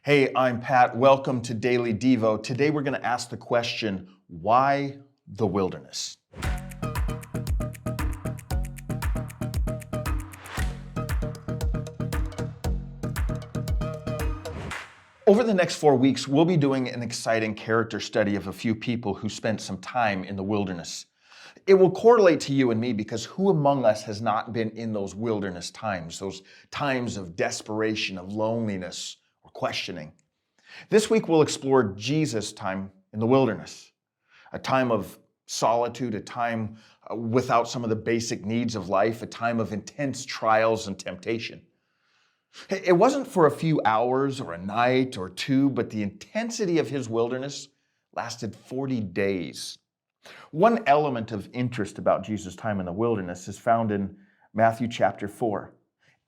Hey, I'm Pat. Welcome to Daily Devo. Today we're going to ask the question, why the wilderness? Over the next 4 weeks, we'll be doing an exciting character study of a few people who spent some time in the wilderness. It will correlate to you and me because who among us has not been in those wilderness times, those times of desperation, of loneliness, or questioning? This week, we'll explore Jesus' time in the wilderness, a time of solitude, a time without some of the basic needs of life, a time of intense trials and temptation. It wasn't for a few hours or a night or two, but the intensity of his wilderness lasted 40 days. One element of interest about Jesus' time in the wilderness is found in Matthew chapter 4.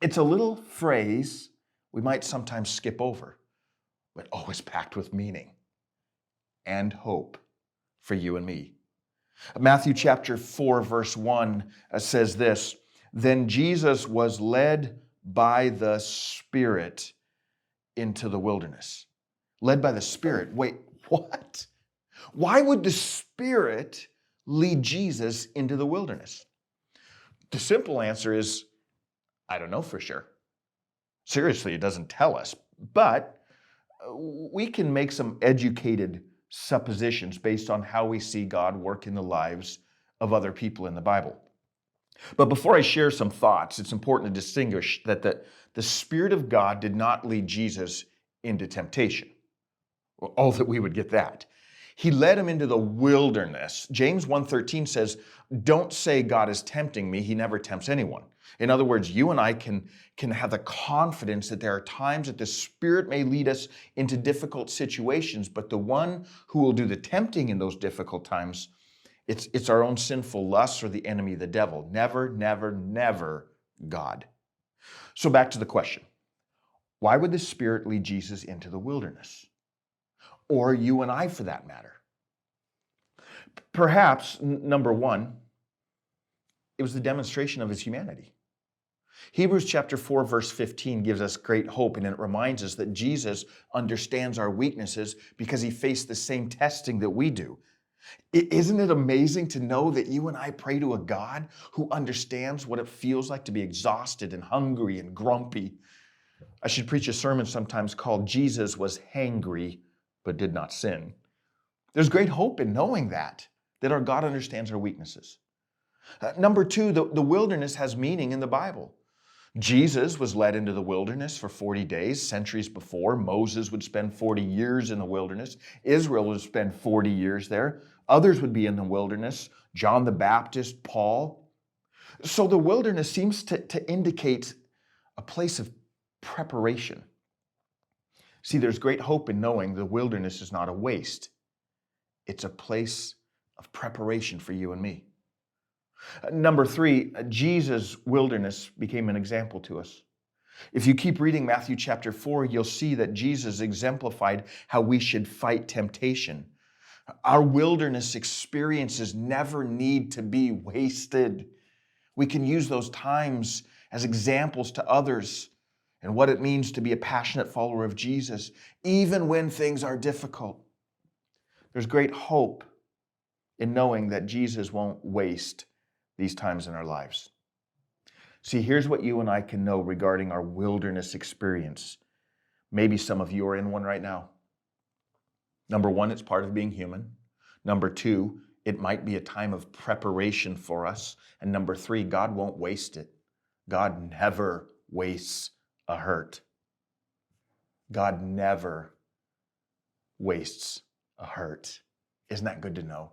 It's a little phrase we might sometimes skip over, but always packed with meaning and hope for you and me. Matthew chapter 4, verse 1 says this, "Then Jesus was led by the Spirit into the wilderness." Led by the Spirit. Wait, what? Why would the Spirit lead Jesus into the wilderness? The simple answer is, I don't know for sure. Seriously, it doesn't tell us, but we can make some educated suppositions based on how we see God work in the lives of other people in the Bible. But before I share some thoughts, it's important to distinguish that the Spirit of God did not lead Jesus into temptation. Oh, that we would get that. He led him into the wilderness. James 1:13 says, "Don't say God is tempting me. He never tempts anyone." In other words, you and I can have the confidence that there are times that the Spirit may lead us into difficult situations, but the one who will do the tempting in those difficult times, it's our own sinful lusts or the enemy, the devil. Never, never, never God. So back to the question. Why would the Spirit lead Jesus into the wilderness? Or you and I, for that matter? Perhaps, number one, it was the demonstration of his humanity. Hebrews chapter 4, verse 15 gives us great hope, and it reminds us that Jesus understands our weaknesses because he faced the same testing that we do. Isn't it amazing to know that you and I pray to a God who understands what it feels like to be exhausted and hungry and grumpy? I should preach a sermon sometimes called "Jesus was hangry, but did not sin." There's great hope in knowing that our God understands our weaknesses. Number two, the wilderness has meaning in the Bible. Jesus was led into the wilderness for 40 days, centuries before. Moses would spend 40 years in the wilderness. Israel would spend 40 years there. Others would be in the wilderness. John the Baptist, Paul. So the wilderness seems to indicate a place of preparation. See, there's great hope in knowing the wilderness is not a waste. It's a place of preparation for you and me. Number three, Jesus' wilderness became an example to us. If you keep reading Matthew chapter 4, you'll see that Jesus exemplified how we should fight temptation. Our wilderness experiences never need to be wasted. We can use those times as examples to others and what it means to be a passionate follower of Jesus, even when things are difficult. There's great hope in knowing that Jesus won't waste these times in our lives. See, here's what you and I can know regarding our wilderness experience. Maybe some of you are in one right now. Number one, it's part of being human. Number two, it might be a time of preparation for us. And number three, God won't waste it. God never wastes a hurt. God never wastes a hurt. Isn't that good to know?